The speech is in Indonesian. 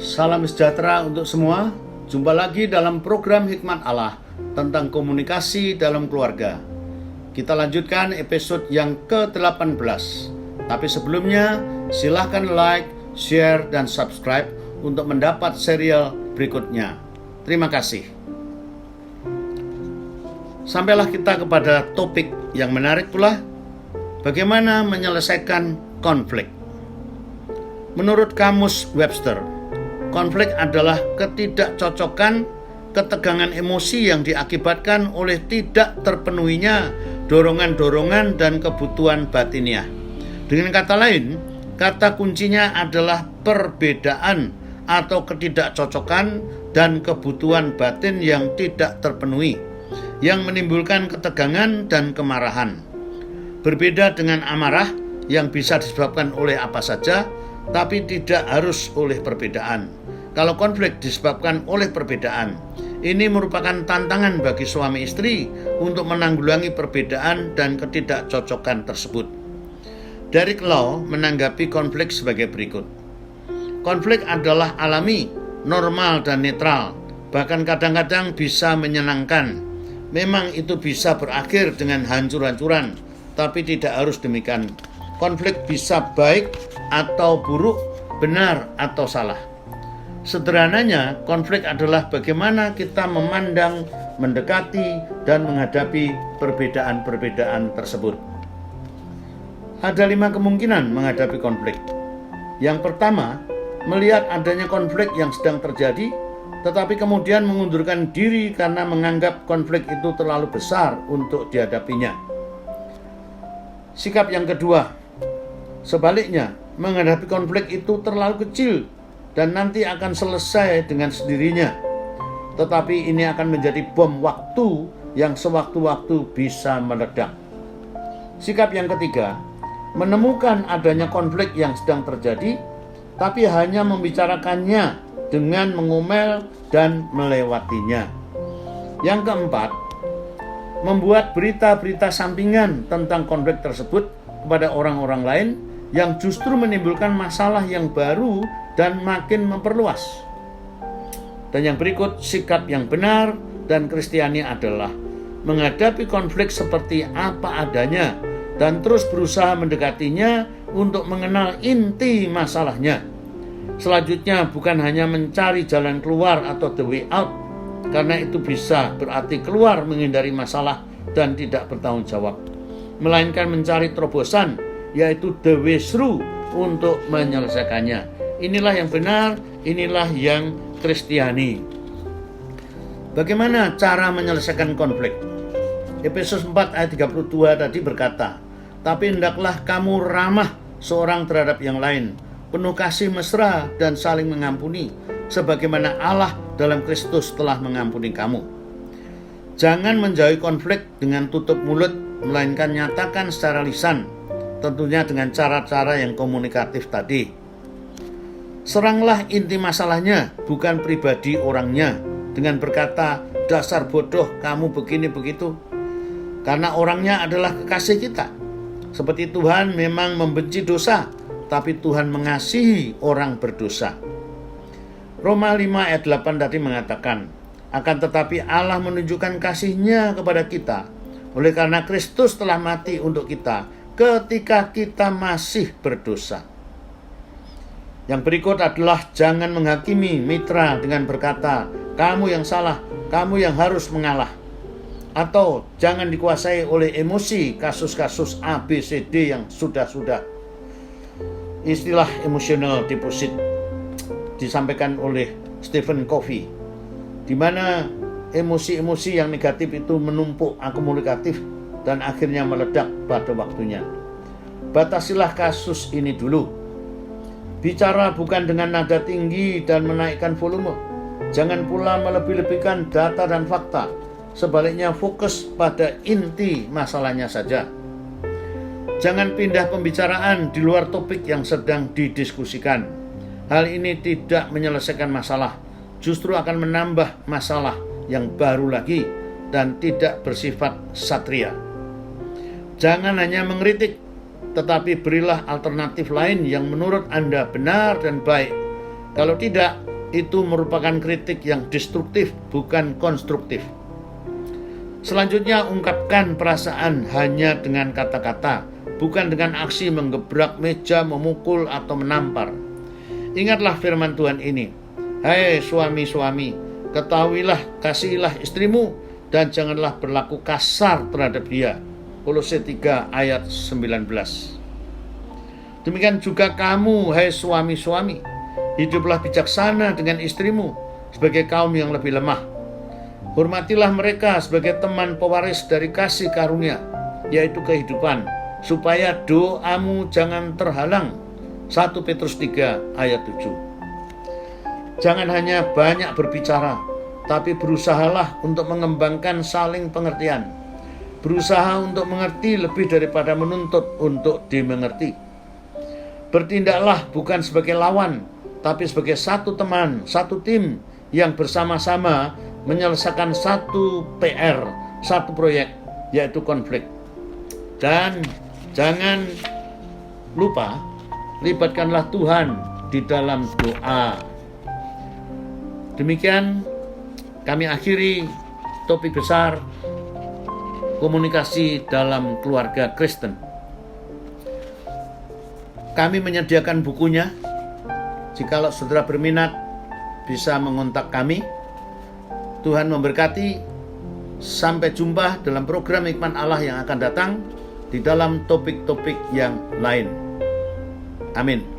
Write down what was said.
Salam sejahtera untuk semua. Jumpa lagi dalam program Hikmat Allah tentang komunikasi dalam keluarga. Kita lanjutkan episode yang ke-18. Tapi sebelumnya, silahkan like, share, dan subscribe untuk mendapat serial berikutnya. Terima kasih. Sampailah kita kepada topik yang menarik pula, bagaimana menyelesaikan konflik. Menurut Kamus Webster, konflik adalah ketidakcocokan, ketegangan emosi yang diakibatkan oleh tidak terpenuhinya dorongan-dorongan dan kebutuhan batiniah. Dengan kata lain, kata kuncinya adalah perbedaan atau ketidakcocokan dan kebutuhan batin yang tidak terpenuhi, yang menimbulkan ketegangan dan kemarahan. Berbeda dengan amarah yang bisa disebabkan oleh apa saja, tapi tidak harus oleh perbedaan. Kalau konflik disebabkan oleh perbedaan, ini merupakan tantangan bagi suami istri untuk menanggulangi perbedaan dan ketidakcocokan tersebut. Derek Law menanggapi konflik sebagai berikut. Konflik adalah alami, normal, dan netral, bahkan kadang-kadang bisa menyenangkan. Memang itu bisa berakhir dengan hancur-hancuran, tapi tidak harus demikian. Konflik bisa baik atau buruk, benar atau salah. Sederhananya, konflik adalah bagaimana kita memandang, mendekati, dan menghadapi perbedaan-perbedaan tersebut. Ada 5 kemungkinan menghadapi konflik. Yang pertama, melihat adanya konflik yang sedang terjadi, tetapi kemudian mengundurkan diri karena menganggap konflik itu terlalu besar untuk dihadapinya. Sikap yang kedua, sebaliknya, menghadapi konflik itu terlalu kecil dan nanti akan selesai dengan sendirinya. Tetapi ini akan menjadi bom waktu yang sewaktu-waktu bisa meledak. Sikap yang ketiga, menemukan adanya konflik yang sedang terjadi, tapi hanya membicarakannya dengan mengomel dan melewatinya. Yang keempat, membuat berita-berita sampingan tentang konflik tersebut kepada orang-orang lain yang justru menimbulkan masalah yang baru dan makin memperluas. Dan yang berikut, sikap yang benar dan Kristiani adalah menghadapi konflik seperti apa adanya dan terus berusaha mendekatinya untuk mengenal inti masalahnya. Selanjutnya, bukan hanya mencari jalan keluar atau the way out, karena itu bisa berarti keluar menghindari masalah dan tidak bertanggung jawab, melainkan mencari terobosan, yaitu the way through untuk menyelesaikannya. Inilah yang benar, inilah yang Kristiani. Bagaimana cara menyelesaikan konflik? Efesus 4 ayat 32 tadi berkata, tapi hendaklah kamu ramah seorang terhadap yang lain, penuh kasih mesra dan saling mengampuni, sebagaimana Allah dalam Kristus telah mengampuni kamu. Jangan menjauhi konflik dengan tutup mulut, melainkan nyatakan secara lisan, tentunya dengan cara-cara yang komunikatif tadi. Seranglah inti masalahnya, bukan pribadi orangnya, dengan berkata, dasar bodoh, kamu begini begitu. Karena orangnya adalah kekasih kita. Seperti Tuhan memang membenci dosa, tapi Tuhan mengasihi orang berdosa. Roma 5 ayat 8 tadi mengatakan, akan tetapi Allah menunjukkan kasih-Nya kepada kita, oleh karena Kristus telah mati untuk kita, ketika kita masih berdosa. Yang berikut adalah jangan menghakimi mitra dengan berkata, kamu yang salah, kamu yang harus mengalah. Atau jangan dikuasai oleh emosi kasus-kasus ABCD yang sudah-sudah. Istilah emotional deposit disampaikan oleh Stephen Covey, di mana emosi-emosi yang negatif itu menumpuk akumulatif dan akhirnya meledak pada waktunya. Batasilah kasus ini dulu. Bicara bukan dengan nada tinggi dan menaikkan volume. Jangan pula melebih-lebihkan data dan fakta. Sebaliknya fokus pada inti masalahnya saja. Jangan pindah pembicaraan di luar topik yang sedang didiskusikan. Hal ini tidak menyelesaikan masalah, justru akan menambah masalah yang baru lagi dan tidak bersifat satria. Jangan hanya mengkritik, tetapi berilah alternatif lain yang menurut Anda benar dan baik. Kalau tidak, itu merupakan kritik yang destruktif, bukan konstruktif. Selanjutnya, ungkapkan perasaan hanya dengan kata-kata, bukan dengan aksi menggebrak meja, memukul, atau menampar. Ingatlah firman Tuhan ini, "Hai suami-suami, ketahuilah, kasihilah istrimu, dan janganlah berlaku kasar terhadap dia." Kolose 3 ayat 19. Demikian juga kamu, hai suami-suami, hiduplah bijaksana dengan istrimu sebagai kaum yang lebih lemah. Hormatilah mereka sebagai teman pewaris dari kasih karunia, yaitu kehidupan, supaya doamu jangan terhalang. 1 Petrus 3 ayat 7. Jangan hanya banyak berbicara, tapi berusahalah untuk mengembangkan saling pengertian. Berusaha untuk mengerti lebih daripada menuntut untuk dimengerti. Bertindaklah bukan sebagai lawan, tapi sebagai satu teman, satu tim yang bersama-sama menyelesaikan satu PR, satu proyek, yaitu konflik. Dan jangan lupa, libatkanlah Tuhan di dalam doa. Demikian kami akhiri topik besar komunikasi dalam keluarga Kristen. Kami menyediakan bukunya. Jikalau saudara berminat, bisa mengontak kami. Tuhan memberkati. Sampai jumpa dalam program Hikmat Allah yang akan datang di dalam topik-topik yang lain. Amin.